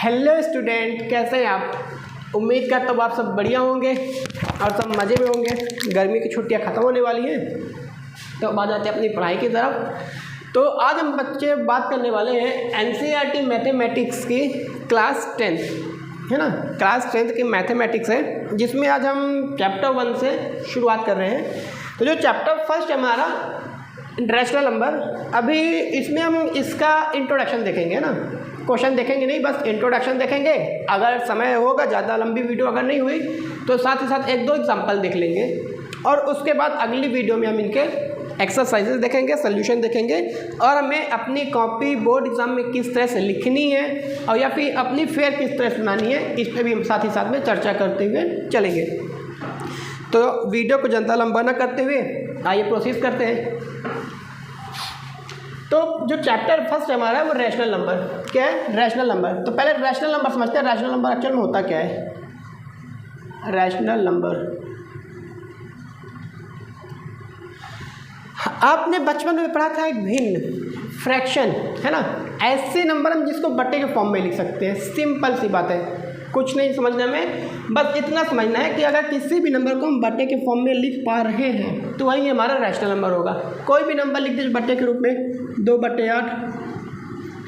Hello student, कैसे हैं आप? उम्मीद करता हूँ आप सब बढ़िया होंगे और सब मज़े में होंगे। गर्मी की छुट्टियां ख़त्म होने वाली हैं तो अब आ जाते हैं अपनी पढ़ाई की तरफ। तो आज हम बच्चे बात करने वाले हैं एनसीईआरटी मैथमेटिक्स की क्लास 10, है ना। क्लास 10 की मैथमेटिक्स है जिसमें आज हम चैप्टर 1 से शुरुआत कर रहे हैं। तो जो चैप्टर फर्स्ट है हमारा रैशनल नंबर, अभी इसमें हम इसका इंट्रोडक्शन देखेंगे ना, क्वेश्चन देखेंगे नहीं, बस इंट्रोडक्शन देखेंगे। अगर समय होगा, ज़्यादा लंबी वीडियो अगर नहीं हुई तो साथ ही साथ एक दो एग्जांपल देख लेंगे और उसके बाद अगली वीडियो में हम इनके एक्सरसाइजेस देखेंगे, सोल्यूशन देखेंगे और हमें अपनी कॉपी बोर्ड एग्जाम में किस तरह से लिखनी है और या फिर अपनी फेयर किस तरह से बनानी है, इस पर भी हम साथ ही साथ में चर्चा करते हुए चलेंगे। तो वीडियो को ज़्यादा लंबा ना करते हुए आइए प्रोसीड करते हैं। तो जो चैप्टर फर्स्ट हमारा है वो रैशनल नंबर। क्या है? Rational number. तो पहले रैशनल नंबर समझते हैं। रैशनल नंबर एक्चुअल में होता क्या है? रैशनल नंबर आपने बचपन में पढ़ा था, एक भिन्न फ्रैक्शन, है ना। ऐसे नंबर हम जिसको बट्टे के फॉर्म में लिख सकते हैं। सिंपल सी बात है, कुछ नहीं समझने में, बस इतना समझना है कि अगर किसी भी नंबर को हम बट्टे के फॉर्म में लिख पा रहे हैं तो वही हमारा रैशनल नंबर होगा। कोई भी नंबर लिख दीजिए बट्टे के रूप में, 2/8,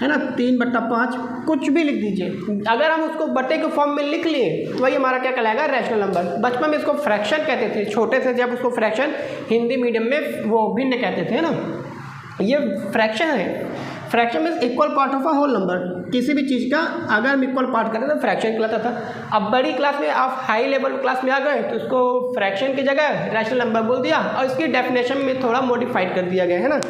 है ना, 3/5, कुछ भी लिख दीजिए। अगर हम उसको बट्टे के फॉर्म में लिख लिए तो वही हमारा क्या कहलाएगा? Rational number. बचपन में इसको फ्रैक्शन कहते थे, छोटे से जब उसको फ्रैक्शन हिंदी मीडियम में वो भिन्न कहते थे, है ना। ये फ्रैक्शन है। Fraction means equal part of a whole number. किसी भी चीज़ का अगर हम इक्वल पार्ट करते तो फ्रैक्शन कहलाता था। अब बड़ी क्लास में, आप हाई लेवल क्लास में आ गए तो उसको फ्रैक्शन की जगह रैशनल नंबर बोल दिया और इसकी डेफिनेशन में थोड़ा मॉडिफाइड कर दिया गया, है ना।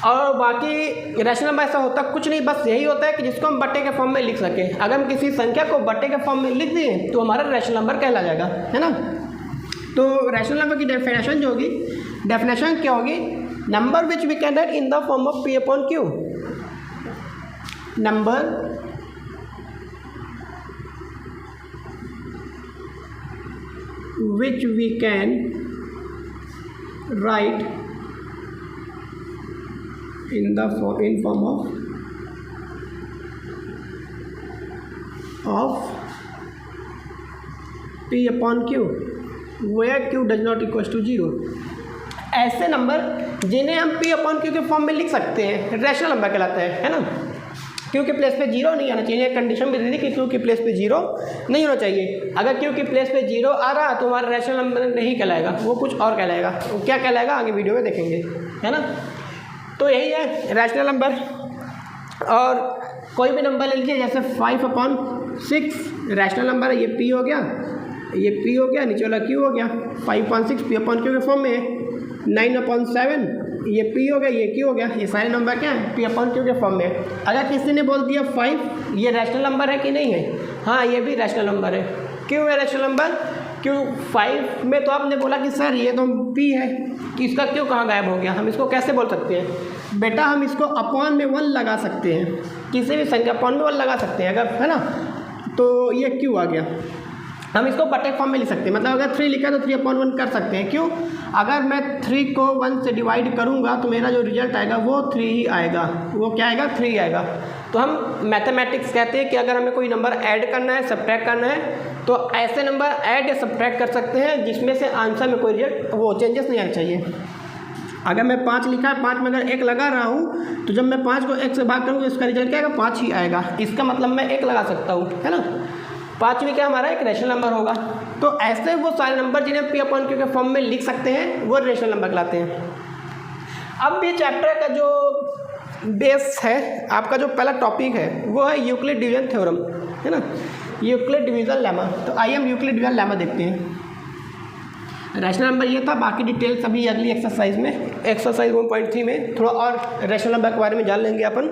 और बाकी रैशनल नंबर ऐसा होता कुछ नहीं, बस यही होता है कि जिसको हम बट्टे के फॉर्म में लिख सकें। अगर हम किसी संख्या को बट्टे के फॉर्म में लिख दिए तो हमारा रैशनल नंबर कहला जाएगा, है ना। तो रैशनल नंबर की डेफिनेशन जो होगी, डेफिनेशन क्या होगी? Number which we can write in the form of P upon Q। Number which we can write in form of P upon Q where Q does not equals to 0। ऐसे number जिन्हें हम P upon Q के form में लिख सकते हैं rational number कहलाता है ना। Q के प्लेस पे 0 नहीं आना चाहिए। कंडीशन भी दे दी कि Q के प्लेस पे 0 नहीं होना चाहिए। अगर Q के प्लेस पे 0 आ रहा तो हमारा रैशनल नंबर नहीं कहलाएगा, वो कुछ और कहलाएगा। वो क्या कहलाएगा आगे वीडियो में देखेंगे, है ना। तो यही है रैशनल नंबर। और कोई भी नंबर ले लीजिए, जैसे 5/6 रैशनल नंबर है, ये P हो गया, ये P हो गया, नीचे वाला Q हो गया। 5/6 P upon Q के फॉर्म में है। 9/7 ये P हो गया, ये Q हो गया। ये सारे नंबर क्या है? P upon Q के फॉर्म में है। अगर किसी ने बोल दिया 5, ये रैशनल नंबर है कि नहीं है? हाँ, ये भी रैशनल नंबर है। क्यों है रैशनल नंबर? क्यों 5 में तो आपने बोला कि सर ये तो P है, इसका क्यों कहाँ गायब हो गया? हम इसको कैसे बोल सकते हैं? बेटा हम इसको अपॉन में 1 लगा सकते हैं, किसी भी संख्या अपॉन में 1 लगा सकते हैं अगर, है ना। तो ये Q आ गया। हम इसको बट्टे फॉर्म में लिख सकते हैं, मतलब अगर 3 लिखा तो 3/1 कर सकते हैं। क्यों? अगर मैं 3 को 1 से डिवाइड करूंगा तो मेरा जो रिजल्ट आएगा वो 3 ही आएगा। वो क्या आएगा? 3 आएगा। तो हम मैथमेटिक्स कहते हैं कि अगर हमें कोई नंबर ऐड करना है, सब्ट्रैक्ट करना है, तो ऐसे नंबर ऐड या सब्ट्रैक्ट कर सकते हैं जिसमें से आंसर में कोई रिजल्ट वो चेंजेस नहीं आना चाहिए। अगर मैं 5 लिखा है, 5 में अगर 1 लगा रहा हूँ तो जब मैं 5 को 1 से भाग करूँगा इसका रिजल्ट क्या आएगा? 5 ही आएगा। इसका मतलब मैं 1 लगा सकता हूँ, है ना। 5 भी क्या हमारा एक रैशनल नंबर होगा। तो ऐसे वो सारे नंबर जिन्हें P upon Q के फॉर्म में लिख सकते हैं वो रैशनल नंबर कहलाते हैं। अब ये चैप्टर का जो बेस है, आपका जो पहला टॉपिक है वो है यूक्लिड डिवीजन थ्योरम, है ना, यूक्लिड डिवीजन लेमा। तो आइए हम यूक्लिड डिवीजन लेमा देखते हैं। रैशनल नंबर ये था, बाकी डिटेल्स अभी अगली एक्सरसाइज में, एक्सरसाइज 1.3 में थोड़ा और रैशनल नंबर के बारे में जान लेंगे अपन,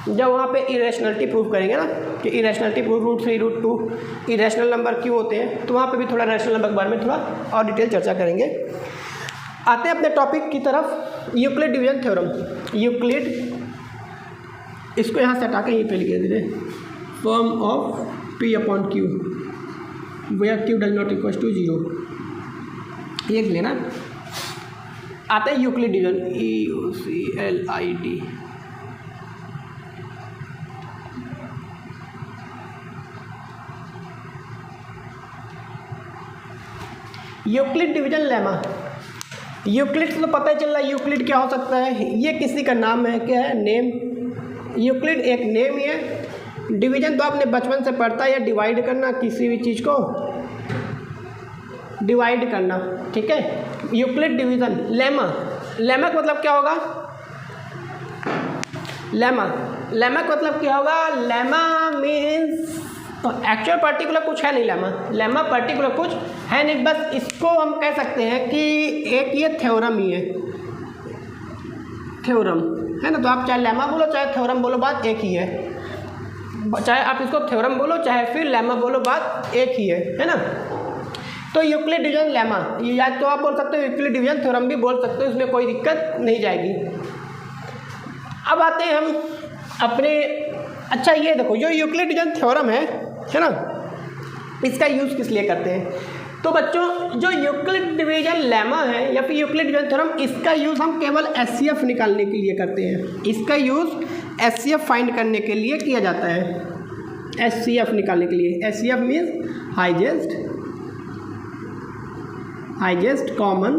जब वहाँ पे इरेशनलिटी प्रूव करेंगे ना कि इरेशनलिटी प्रूव √3 √2 इरेशनल नंबर क्यों होते हैं, तो वहाँ पे भी थोड़ा रैशनल नंबर के बारे में थोड़ा और डिटेल चर्चा करेंगे। आते हैं अपने टॉपिक की तरफ, यूक्लिड डिवीजन थ्योरम। यूक्लिड, इसको यहाँ से हटा के यहीं पे लिखे दीजिए, form of P upon Q where Q does not equals to 0, ये लेना। आता है Euclid division, EUCLID। Euclid division lemma. Euclid से तो पता ही चल रहा है यूक्लिड क्या हो सकता है, ये किसी का नाम है, क्या है, नेम। यूक्लिड एक नेम ही है। डिवीजन तो आपने बचपन से पढ़ता है, या डिवाइड करना, किसी भी चीज़ को डिवाइड करना, ठीक है। Euclid division. लेमा, लेमा का मतलब क्या होगा, लेमा, लेमा का मतलब क्या होगा, लेमा मीन्स तो एक्चुअल पर्टिकुलर कुछ है नहीं, लेमा, लेमा पर्टिकुलर कुछ है नहीं, बस इसको हम कह सकते हैं कि एक ये थ्योरम ही है, थ्योरम है ना। तो आप चाहे लेमा बोलो चाहे थ्योरम बोलो, बात एक ही है। चाहे आप इसको थ्योरम बोलो चाहे फिर लेमा बोलो, बात एक ही है ना। तो यूक्लिड डिवीजन लेमा, या तो आप बोल सकते हो यूक्लिड डिवीजन थ्योरम भी बोल सकते हो, इसमें कोई दिक्कत नहीं जाएगी। अब आते हैं हम अपने, अच्छा ये देखो जो यूक्लिड डिवीजन थ्योरम है ना, इसका यूज़ किस लिए करते हैं। तो बच्चों जो यूक्लिड डिवीजन लेमा है या फिर यूक्लिड डिवीजन थ्योरम, इसका यूज़ हम केवल एचसीएफ निकालने के लिए करते हैं। इसका यूज़ एचसीएफ फाइंड करने के लिए किया जाता है, एचसीएफ निकालने के लिए। HCF means highest common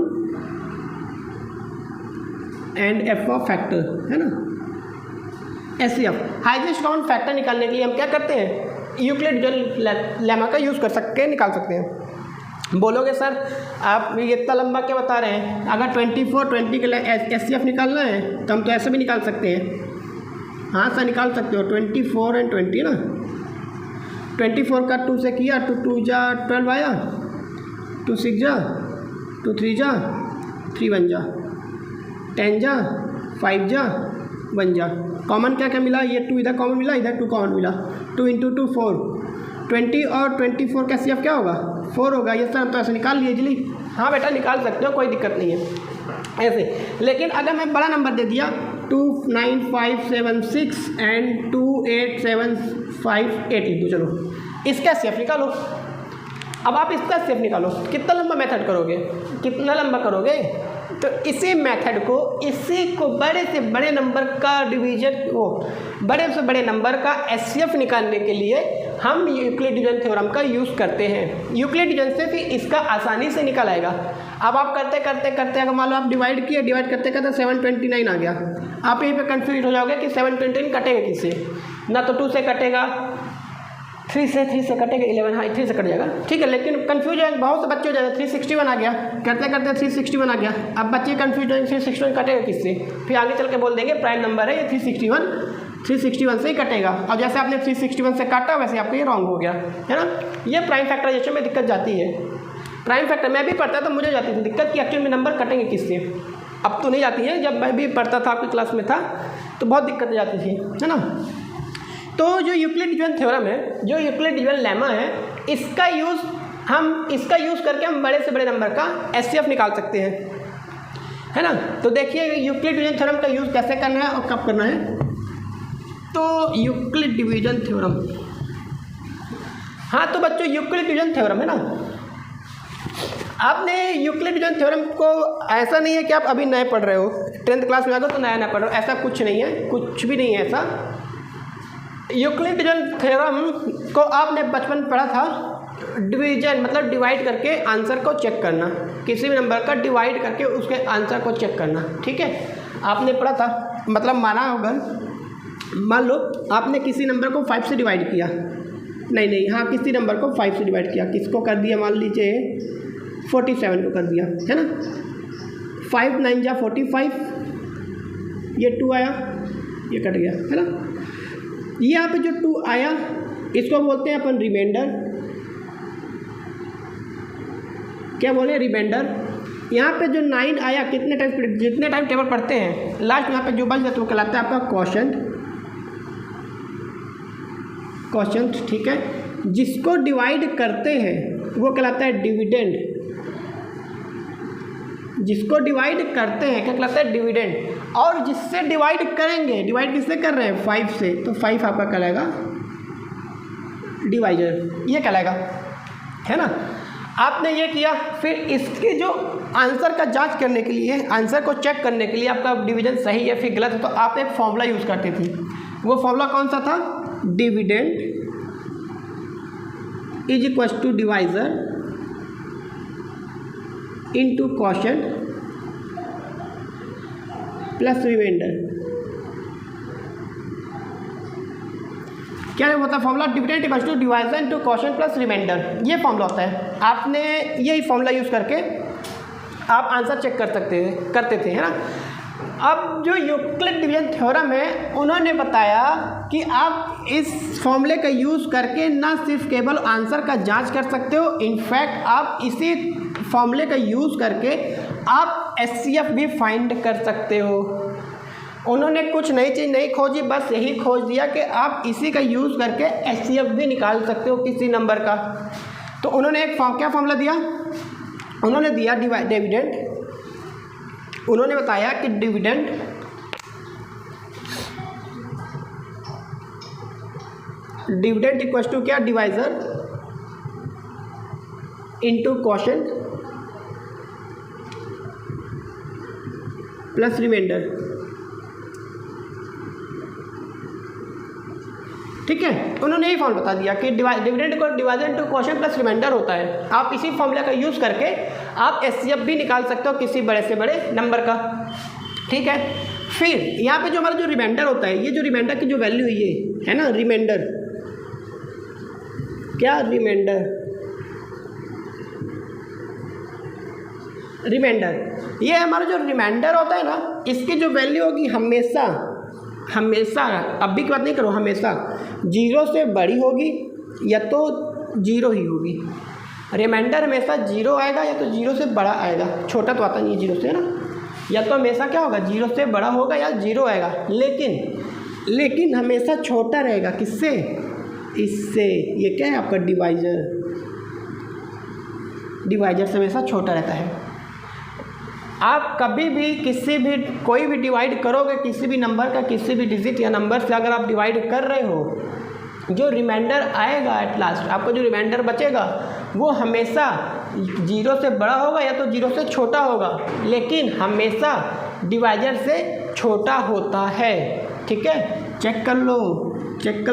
and F of factor, है ना। एचसीएफ हाईएस्ट कॉमन फैक्टर निकालने के लिए हम क्या करते हैं, यूक्लिड डिवीजन लेमा का यूज़ कर सकते हैं, निकाल सकते हैं। बोलोगे सर आप ये इतना लंबा क्या बता रहे हैं, अगर 20 के लिए एचसीएफ निकालना है तो हम तो ऐसे भी निकाल सकते हैं। हाँ सर निकाल सकते हो, 24 और 20 ना। 24 का 2 से किया, 2 2 जा 12 आया, 2 6 जा, 2 3 जा, 3 1 जा, 10 जा, 5 जा, 1 जा। कॉमन क्या क्या मिला, ये 2 इधर कॉमन मिला, इधर 2 कॉमन मिला, 2 × 2 4। 20 और 24 का सीएफ क्या होगा, 4 होगा। ये सर हम तो ऐसे निकाल लिए इजली। हाँ बेटा निकाल सकते हो, कोई दिक्कत नहीं है ऐसे। लेकिन अगर मैं बड़ा नंबर दे दिया 2 9 5 7 6 एंड 2 8 7 5 8 लिख दो, चलो इसका सीएफ निकालो। अब आप इसका सीएफ निकालो, कितना लंबा मेथड करोगे, कितना लंबा करोगे। तो इसी मेथड को, इसी को बड़े से बड़े नंबर का डिवीजन, वो बड़े से बड़े नंबर का एचसीएफ निकालने के लिए हम यूक्लिड डिवीजन थ्योरम का यूज़ करते हैं। यूक्लिड डिवीजन से फिर इसका आसानी से निकल आएगा। अब आप करते करते करते अगर मान लो आप डिवाइड किए, डिवाइड करते करते 729 आ गया, आप यहीं पे कंफ्यूज हो जाओगे कि 729 कटेगा किससे, ना तो 2 से कटेगा, 3 से कटेगा 11, हाँ 3 से कट जाएगा, ठीक है। लेकिन कन्फ्यूज है, बहुत से बच्चे हो जाते, 361 आ गया, करते करते 361 आ गया। अब बच्चे कन्फ्यूज हो, 361 कटेगा किससे, फिर आगे चल के बोल देंगे प्राइम नंबर है ये 361 से ही कटेगा। और जैसे आपने 361 से काटा वैसे आपको ये रॉन्ग हो गया, है ना। ये प्राइम फैक्टराइजेशन में दिक्कत जाती है। प्राइम फैक्टर मैं भी पढ़ता तो मुझे जाती थी दिक्कत कि एक्चुअल में नंबर कटेंगे किससे। अब तो नहीं जाती है, जब मैं भी पढ़ता था आपकी क्लास में था तो बहुत दिक्कत जाती थी, है ना। तो जो यूक्लिड डिवीजन थ्योरम है, जो यूक्लिड डिवीजन लेमा है, इसका यूज़ करके हम बड़े से बड़े नंबर का एचसीएफ निकाल सकते हैं, है ना। तो देखिए यूक्लिड डिवीजन थ्योरम का यूज़ कैसे करना है और कब करना है। तो यूक्लिड डिवीजन थ्योरम, हाँ तो बच्चों यूक्लिड डिवीजन थ्योरम है ना, आपने यूक्लिड डिवीजन थ्योरम को, ऐसा नहीं है कि आप अभी नए पढ़ रहे हो, 10th क्लास में आ गए तो नया पढ़ रहे हो, ऐसा कुछ नहीं है, कुछ भी नहीं है ऐसा। यूक्लिड डिवीजन थ्योरम को आपने बचपन पढ़ा था, डिवीजन मतलब डिवाइड करके आंसर को चेक करना, किसी भी नंबर का डिवाइड करके उसके आंसर को चेक करना, ठीक है, आपने पढ़ा था। मतलब माना होगा, मान लो आपने किसी नंबर को 5 से डिवाइड किया, नहीं हाँ किसी नंबर को 5 से डिवाइड किया, किसको कर दिया, मान लीजिए 47 को कर दिया, है ना। 5 9 जा 45, ये 2 आया, ये कट गया, है ना। यहाँ पे जो 2 आया इसको बोलते हैं अपन रिमाइंडर, क्या बोले, रिमाइंडर। यहाँ पे जो 9 आया, कितने टाइम, जितने टाइम टेबल पढ़ते हैं लास्ट यहाँ पे जो बच जाता है वो कहलाता है आपका क्वोशंट, ठीक है। जिसको डिवाइड करते हैं वो कहलाता है डिविडेंड, जिसको डिवाइड करते हैं क्या कहलाता है, डिविडेंड। और जिससे डिवाइड करेंगे, डिवाइड किससे कर रहे हैं, 5 से, तो 5 आपका कहलाएगा डिवाइजर, ये कहलाएगा, है ना। आपने ये किया, फिर इसके जो आंसर का जांच करने के लिए, आंसर को चेक करने के लिए आपका डिवीजन सही है फिर गलत है, तो आप एक फॉर्मूला यूज़ करते थे। वो फॉर्मूला कौन सा था, dividend is equal to divisor into quotient plus remainder. क्या होता है formula? Dividend equals to division to quotient plus remainder, ये फॉर्मूला होता है। आपने यही फॉर्मूला यूज़ करके आप आंसर चेक करते थे, है ना। अब जो यूक्लिड डिवीजन थ्योरम है, उन्होंने बताया कि आप इस फॉर्मूले का यूज़ करके ना सिर्फ केवल आंसर का जांच कर सकते हो, इनफैक्ट आप इसी फॉर्मूले का यूज़ करके आप एचसीएफ भी फाइंड कर सकते हो। उन्होंने कुछ नई चीज़ नहीं खोजी, बस यही खोज दिया कि आप इसी का यूज़ करके एचसीएफ भी निकाल सकते हो किसी नंबर का। तो उन्होंने एक क्या फॉर्मूला दिया? उन्होंने दिया डिविडेंड। उन्होंने बताया कि डिविडेंड इक्वल्स टू क्या? Divisor into quotient plus remainder. ठीक है, उन्होंने यही फॉर्मूला बता दिया कि डिविडेंड को divisor into quotient plus remainder होता है। आप इसी फॉर्मूला का यूज़ करके आप एचसीएफ भी निकाल सकते हो किसी बड़े से बड़े नंबर का। ठीक है, फिर यहाँ पे जो हमारा जो रिमाइंडर होता है, ये जो रिमाइंडर की जो वैल्यू ये है ना, रिमाइंडर क्या? रिमाइंडर ये हमारा जो रिमाइंडर होता है ना, इसकी जो वैल्यू होगी हमेशा अब भी की बात नहीं करो, हमेशा 0 से बड़ी होगी या तो 0 ही होगी। रिमाइंडर हमेशा 0 आएगा या तो 0 से बड़ा आएगा, छोटा तो आता नहीं है 0 से, है ना। या तो हमेशा क्या होगा? 0 से बड़ा होगा या 0 आएगा, लेकिन हमेशा छोटा रहेगा। किससे? इससे। ये क्या है आपका? डिवाइजर से हमेशा छोटा रहता है। आप कभी भी किसी भी कोई भी डिवाइड करोगे किसी भी नंबर का, किसी भी डिजिट या नंबर से अगर आप डिवाइड कर रहे हो, जो रिमाइंडर आएगा एट लास्ट, आपको जो रिमाइंडर बचेगा वो हमेशा 0 से बड़ा होगा या तो 0 से छोटा होगा, लेकिन हमेशा डिवाइजर से छोटा होता है। ठीक है, चेक कर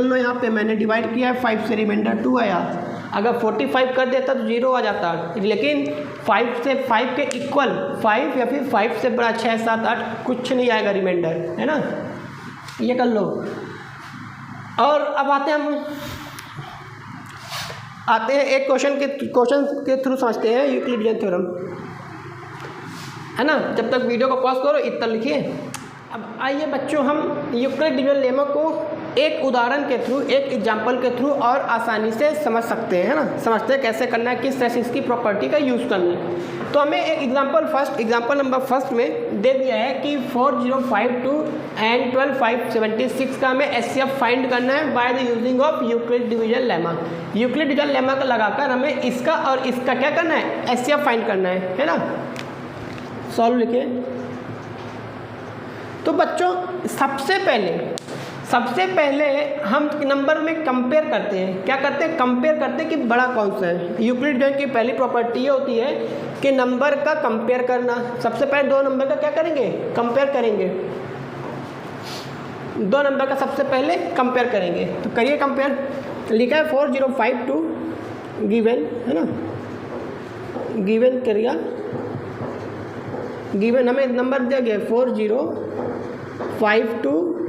लो यहाँ पे मैंने डिवाइड किया है 5 से, रिमाइंडर 2 आया। अगर 45 कर देता तो 0 आ जाता, लेकिन 5 से 5 के इक्वल 5 या फिर 5 से बड़ा 6, 7, 8 कुछ नहीं आएगा रिमाइंडर, है ना। ये कर लो। और अब आते हैं एक क्वेश्चन के थ्रू समझते हैं यूक्लिड डिवीजन थ्योरम, है ना। जब तक वीडियो को पॉज करो इतना लिखिए। अब आइए बच्चों, हम यूक्लिड डिवीजन लेमा को एक उदाहरण के थ्रू, एक एग्जाम्पल के थ्रू और आसानी से समझ सकते हैं, है ना। समझते हैं कैसे करना है, किस तरह से इसकी प्रॉपर्टी का यूज़ करना है। तो हमें एक एग्जाम्पल नंबर फर्स्ट में दे दिया है कि 4052 एंड 12576 का हमें एचसीएफ फाइंड करना है by the using of Euclid division lemma. Euclid division lemma का लगाकर हमें इसका और इसका क्या करना है? एचसीएफ फाइंड करना है ना। सॉल्व लिखिए। तो बच्चों सबसे पहले हम नंबर में कंपेयर करते हैं। क्या करते हैं? कंपेयर करते हैं कि बड़ा कौन सा है। यूक्लिड डिवीजन की पहली प्रॉपर्टी ये होती है कि नंबर का कंपेयर करना। सबसे पहले 2 नंबर का क्या करेंगे? कंपेयर करेंगे। 2 नंबर का सबसे पहले कंपेयर करेंगे। तो करिए कंपेयर। लिखा है 4052 गिवन, है ना। गिवन करिए, गिवन हमें नंबर दिया गया 4052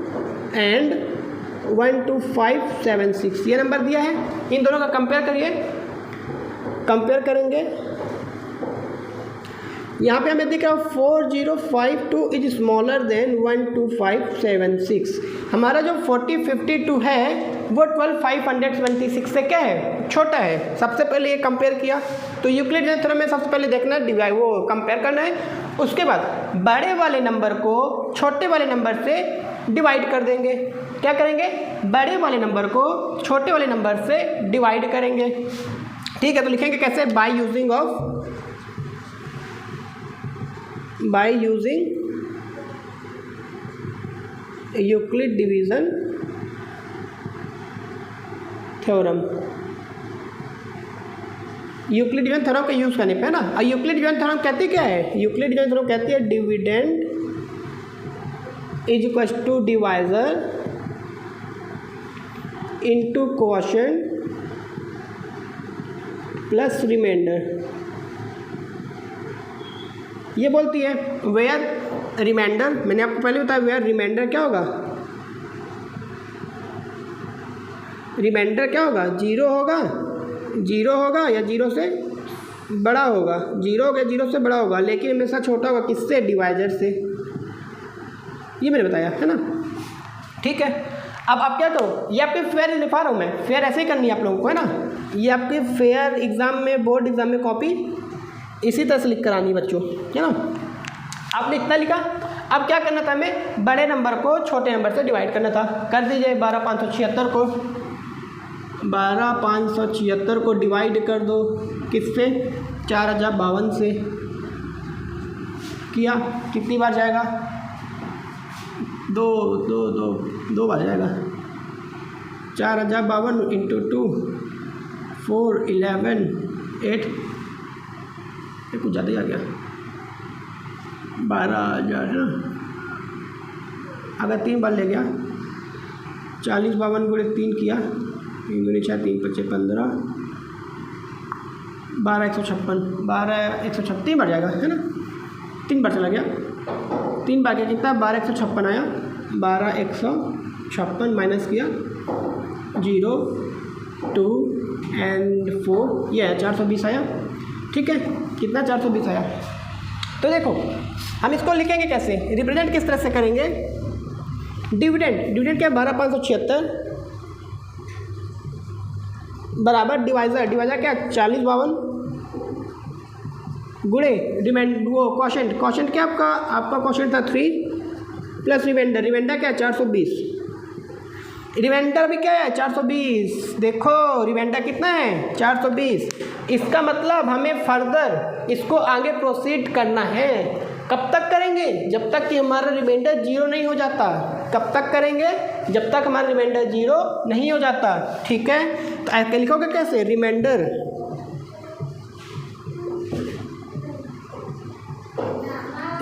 एंड 12576, ये नंबर दिया है। इन दोनों का कंपेयर करिए। कंपेयर करेंगे, यहाँ पे हमें दिख रहा है 4052 इज स्मॉलर देन 12576। हमारा जो 4052 है वो 12576 से क्या है? छोटा है। सबसे पहले ये कंपेयर किया, तो यूक्लिड डिवीजन थ्योरम में सबसे पहले देखना है वो कंपेयर करना है। उसके बाद बड़े वाले नंबर को छोटे वाले नंबर से डिवाइड कर देंगे। क्या करेंगे? बड़े वाले नंबर को छोटे वाले नंबर से डिवाइड करेंगे। ठीक है, तो लिखेंगे कैसे? By using Euclid division theorem. Euclid division theorem का यूज़ करने पे, है ना। और यूक्लिड डिवीजन थ्योरम कहती क्या है? यूक्लिड डिवीजन थ्योरम कहती है dividend is equal to divisor into quotient plus remainder. ये बोलती है वेयर रिमाइंडर, मैंने आपको पहले बताया वेयर रिमाइंडर क्या होगा, रिमाइंडर क्या होगा, जीरो होगा या जीरो से बड़ा होगा, जीरो होगा जीरो से बड़ा होगा, लेकिन हमेशा छोटा होगा किससे, डिवाइजर से। ये मैंने बताया है ना, ठीक है। अब आप क्या करो, ये आपके फेयर लिखा रहा हूँ मैं, फेयर ऐसे ही करनी है आप लोगों को, है ना। ये आपके फेयर एग्ज़ाम में, बोर्ड एग्ज़ाम में कॉपी इसी तरह से लिख कर आनी बच्चों, है ना। आपने इतना लिखा, अब क्या करना था हमें, बड़े नंबर को छोटे नंबर से डिवाइड करना था। कर दीजिए 12576 को, 12576 को डिवाइड कर दो किससे, 4052 से। किया, कितनी बार जाएगा, दो बार जाएगा। 4052 इंटू 2 4 11 8, ये कुछ ज़्यादा ही आ गया, 12,000 है ना। अगर 3 बार ले गया, 4052 गुणे 3 किया, 3 दूनी 6, 3 पच्चे 15, 12,156, 12,156 3 बार जाएगा, है ना। 3 बार चला गया, 3 बार क्या कितना, 12,156 आया, 12,156 माइनस किया 0 2 एंड 4, ये है 420 आया, ठीक है। कितना, 420 आया। तो देखो हम इसको लिखेंगे कैसे, रिप्रेजेंट किस तरह से करेंगे, डिविडेंड क्या, 12,576 बराबर डिवाइज़र क्या, 4052 गुणे वो क्वोशेंट क्या आपका क्वोशेंट था 3 प्लस रिमाइंडर क्या है 420, रिमाइंडर भी क्या है 420। देखो रिमाइंडर कितना है 420, इसका मतलब हमें फर्दर इसको आगे प्रोसीड करना है। कब तक करेंगे, जब तक कि हमारा रिमाइंडर 0 नहीं हो जाता। कब तक करेंगे, जब तक हमारा रिमाइंडर 0 नहीं हो जाता, ठीक है। तो ऐसे लिखोगे कैसे,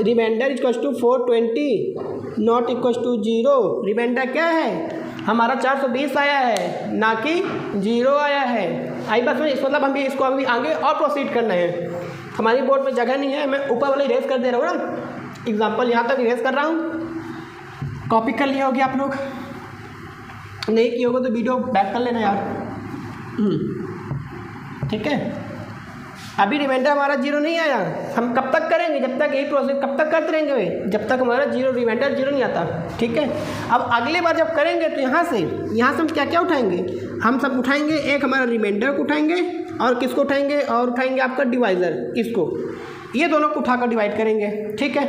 remainder equals to 420 not equals to 0। Remainder क्या है हमारा 420 आया है, ना कि 0 आया है। आई बात में, इस मतलब हम भी इसको अभी आगे और प्रोसीड करना है। हमारी बोर्ड में जगह नहीं है, मैं ऊपर वाले इरेज कर दे रहा हूँ ना, एग्जाम्पल यहाँ तक इरेज कर रहा हूँ। कॉपी कर लिया होगी आप लोग, नहीं किया होगा तो वीडियो बैक कर लेना यार, ठीक है। अभी रिमाइंडर हमारा 0 नहीं आया, हम कब तक करेंगे, जब तक यही प्रोसेस कब तक करते रहेंगे भाई, जब तक हमारा रिमाइंडर 0 नहीं आता, ठीक है। अब अगले बार जब करेंगे तो यहाँ से हम क्या क्या उठाएंगे, हम सब उठाएंगे, एक हमारा रिमाइंडर को उठाएंगे और किसको उठाएंगे, और उठाएंगे आपका डिवाइज़र, इसको, ये दोनों को उठाकर डिवाइड करेंगे, ठीक है।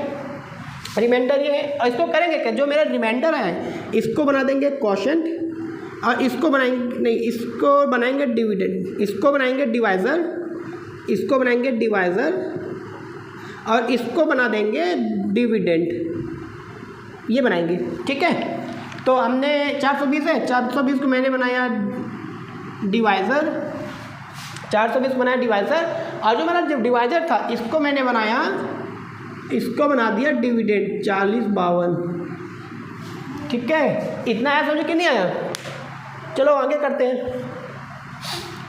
रिमाइंडर ये है, और इसको करेंगे क्या, जो मेरा रिमाइंडर है इसको बना देंगे क्वोशेंट, और इसको बनाएंगे नहीं, इसको बनाएंगे डिविडेंड, इसको बनाएंगे डिवाइज़र, इसको बनाएंगे डिवाइज़र, और इसको बना देंगे डिविडेंड, ये बनाएंगे, ठीक है। तो हमने 420 है, 420 को मैंने बनाया डिवाइज़र, 420 बनाया डिवाइज़र, और जो मेरा जब डिवाइज़र था इसको मैंने बनाया, इसको बना दिया डिविडेंड 4052, ठीक है। इतना आया समझो कि नहीं आया, चलो आगे करते हैं।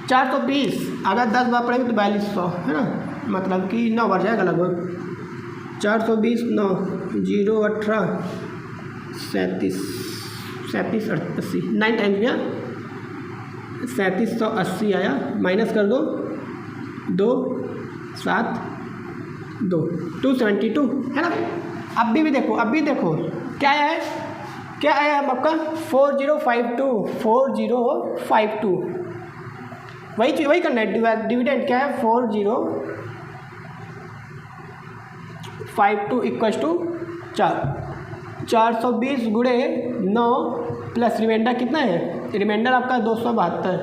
420 अगर 10 बार पढ़ेंगे तो 4200 है ना, मतलब कि 9 बार जाएगा लगभग। 420 9 0 18 37 80 9 टाइम्स गया, 3780 आया, माइनस कर दो 2 7 2 272 है ना। अभी भी देखो क्या आया है, क्या आया है आपका 4052 वही करना है। डिविडेंड क्या है 4052 इक्वल्स टू 420 गुणे 9 प्लस रिमाइंडर कितना है, रिमाइंडर आपका 272।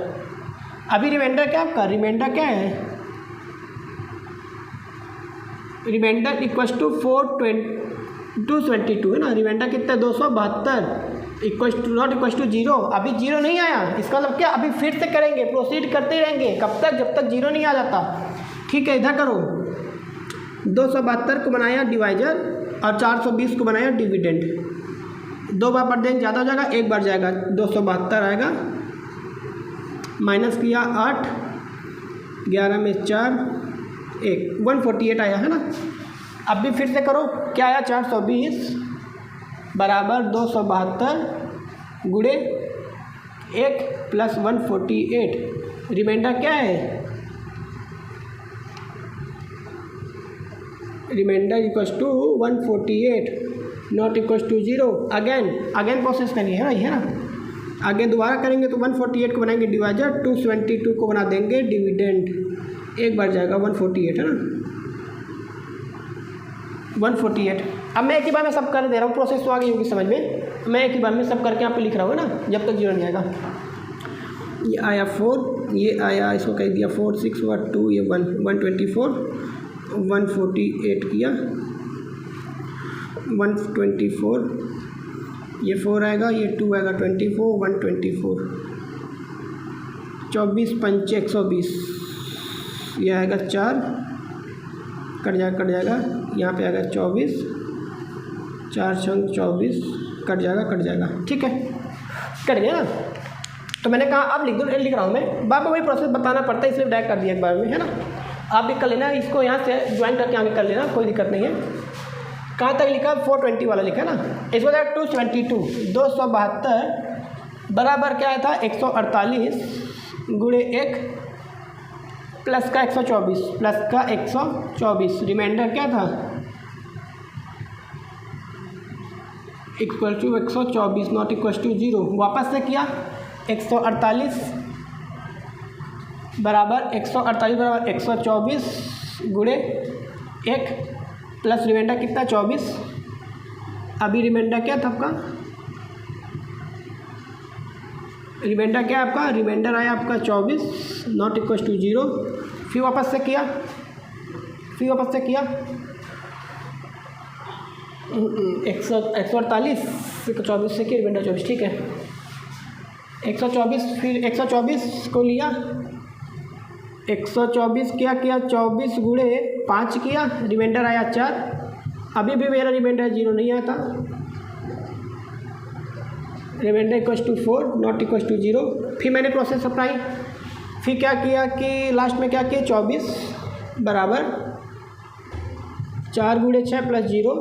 अभी रिमाइंडर क्या आपका, रिमाइंडर क्या है, रिमाइंडर इक्वल्स टू 222 है ना। रिमाइंडर कितना है 272 equals to not equals to 0। अभी 0 नहीं आया, इसका मतलब क्या, अभी फिर से करेंगे, प्रोसीड करते रहेंगे, कब तक, जब तक 0 नहीं आ जाता, ठीक है। इधर करो, 272 को बनाया डिवाइजर और 420 को बनाया डिविडेंड। 2 बार पढ़ देंगे ज़्यादा हो जाएगा, 1 बार जाएगा, 272 आएगा, माइनस किया 8 11 में 4 1 148 आया है ना। अब भी फिर से करो, क्या आया 420 बराबर 272 गुणे 1 प्लस 148, रिमाइंडर क्या है, remainder equals to 148 not equals to 0। Again process करिए है ना, ये है ना, आगे दोबारा करेंगे तो 148 को बनाएंगे डिवाइजर, 272 को बना देंगे डिविडेंड, एक बार जाएगा 148 है ना, 148। अब मैं एक ही बार में सब कर दे रहा हूँ, प्रोसेस तो आ गई होगी समझ में, मैं एक ही बार में सब करके यहाँ पे लिख रहा हूँ ना, जब तक 0 नहीं आएगा। ये आया 4, ये आया, इसको कह दिया 4 6 हुआ 2, ये 1 124 148 किया 124, ये 4 आएगा, ये 2 आएगा 24 124, 24 पंचे 120, ये आएगा 4, कट जाएगा, यहाँ पे आएगा 24, 4 छंग 24, कट जाएगा, ठीक है, कट गया ना। तो मैंने कहा अब लिख रहा हूँ मैं, बार बार वही प्रोसेस बताना पड़ता है, इसलिए डायरेक्ट कर दिया एक बार में, है ना। आप भी कर लेना, इसको यहाँ से ज्वाइन करके आगे कर लेना, कोई दिक्कत नहीं है। कहाँ तक लिखा, 420 वाला लिखा ना, इसको 272 272 बराबर क्या आया था 148 गुणे 1 प्लस का 124 रिमाइंडर क्या था equal to 124 not equal to 0। वापस से किया 148 बराबर 124 गुणे 1 प्लस रिमाइंडर कितना 24, अभी रिमाइंडर क्या था आपका, रिमाइंडर क्या है आपका, रिमाइंडर आया आपका 24 नॉट इक्वल टू 0। फिर वापस से किया 148 24 से किया, रिमाइंडर 24, ठीक है। 124 फिर 124 को लिया, 124 क्या किया 24 गुणे 5 किया, रिमाइंडर आया 4, अभी भी मेरा रिमाइंडर 0 नहीं आया था, remainder equals to 4 not equals to 0। फिर मैंने प्रोसेस अप्लाई, फिर क्या किया कि लास्ट में क्या किया 24 बराबर 4 गुणे 6 प्लस 0,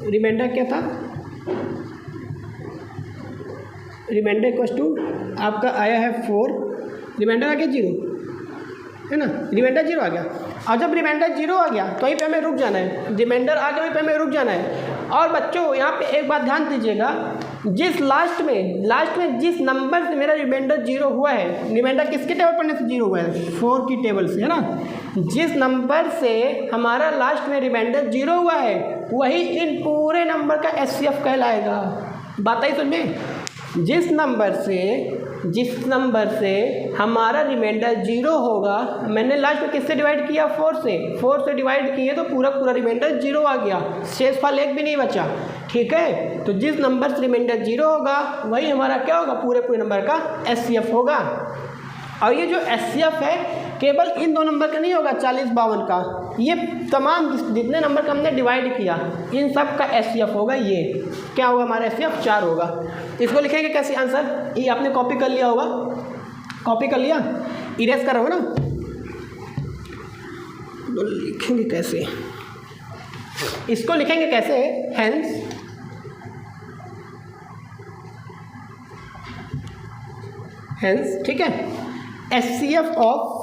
रिमाइंडर क्या था, रिमाइंडर इक्वल्स टू आपका आया है 4, रिमाइंडर आ गया 0 है ना, रिमाइंडर 0 आ गया। और जब रिमाइंडर 0 आ गया तो वहीं पे हमें रुक जाना है, रिमाइंडर आ गया वहीं पे हमें रुक जाना है। और बच्चों यहाँ पे एक बात ध्यान दीजिएगा, जिस लास्ट में जिस नंबर से मेरा रिमाइंडर 0 हुआ है, रिमाइंडर किसके टेबल पढ़ने से 0 हुआ है, 4 की टेबल से, है ना। जिस नंबर से हमारा लास्ट में रिमाइंडर 0 हुआ है वही इन पूरे नंबर का HCF कहलाएगा। बात आई समझे, जिस नंबर से हमारा रिमाइंडर 0 होगा, मैंने लास्ट में किससे डिवाइड किया 4 से डिवाइड किए तो पूरा रिमाइंडर 0 आ गया, शेषफल एक भी नहीं बचा, ठीक है। तो जिस नंबर से रिमाइंडर 0 होगा वही हमारा क्या होगा, पूरे नंबर का HCF होगा। और ये जो HCF है केवल इन 2 नंबर का नहीं होगा 40-52 का, ये तमाम जितने नंबर का हमने डिवाइड किया इन सब का HCF होगा। ये क्या होगा हमारा HCF 4 होगा। इसको लिखेंगे कैसे आंसर, ये आपने कॉपी कर लिया होगा, कॉपी कर लिया, इरेज कर रहा हो ना, तो लिखेंगे कैसे, इसको लिखेंगे कैसे, हेंस ठीक है, HCF ऑफ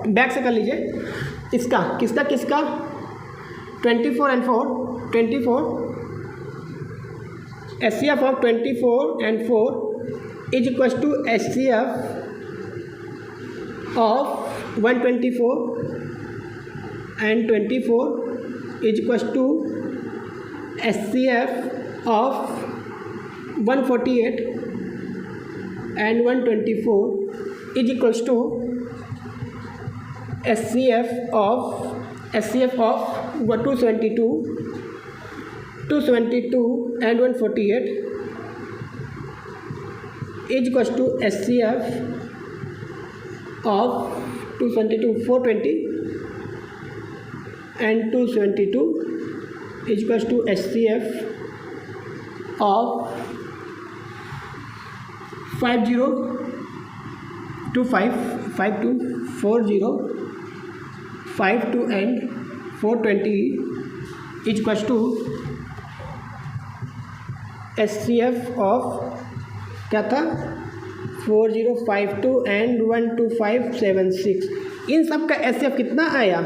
बैक से कर लीजिए, इसका किसका 24 and 4 24, HCF of 24 and 4 is equal to HCF of 124 and 24 is equal to HCF of 148 and 124 is equals to HCF of 272 and 148 is equals to HCF of 272 420 and 272 is equals to HCF of 5025 5240 52 and 420 is equal to HCF of क्या था 4052 and 12576। इन सब का HCF कितना आया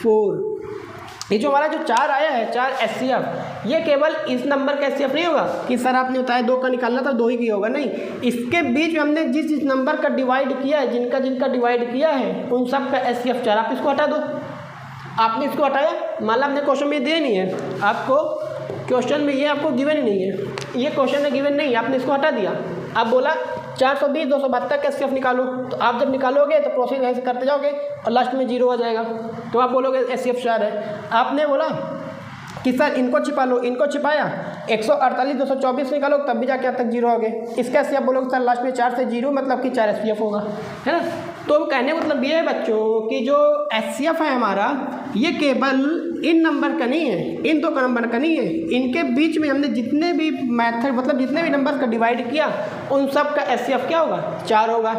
4। ये जो हमारा जो 4 आया है 4 HCF, ये केवल इस नंबर का HCF नहीं होगा कि सर आपने बताया 2 का निकालना था 2 ही की होगा, नहीं, इसके बीच में हमने जिस जिस नंबर का डिवाइड किया है, जिनका जिनका डिवाइड किया है उन सब का HCF 4। आप इसको हटा दो। आपने इसको हटाया, मान लो आपने क्वेश्चन में दिया नहीं है, आपको क्वेश्चन में ये आपको गिवन ही नहीं है, ये क्वेश्चन में गिवन नहीं है, आपने इसको हटा दिया। आप बोला 420 272 का HCF निकालो, तो आप जब निकालोगे तो प्रोसेस ऐसे करते जाओगे और लास्ट में 0 आ जाएगा, तो आप बोलोगे HCF 4 है। आपने बोला कि सर इनको छिपा लो, इनको छिपाया 148 224 निकालो, तब भी जाके अब तक 0 आ गए। इसका HCF बोलोगे सर लास्ट में 4 से 0 मतलब कि 4 HCF होगा, है ना। तो कहने मतलब ये है बच्चों कि जो HCF है हमारा, ये केवल इन नंबर का नहीं है, इन 2 का नंबर का नहीं है, इनके बीच में हमने जितने भी मैथड मतलब जितने भी नंबर का डिवाइड किया उन सब का HCF क्या होगा 4 होगा।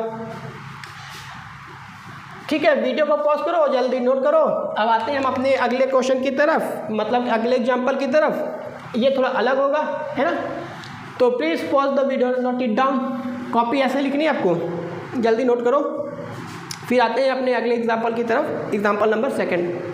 ठीक है, वीडियो को पॉज करो, जल्दी नोट करो। अब आते हैं हम अपने अगले क्वेश्चन की तरफ, मतलब अगले एग्जाम्पल की तरफ। ये थोड़ा अलग होगा, है ना, तो please pause the video, note it down. Copy ऐसे लिखनी है आपको, जल्दी नोट करो। फिर आते हैं अपने अगले एग्जाम्पल की तरफ, एग्जाम्पल नंबर 2।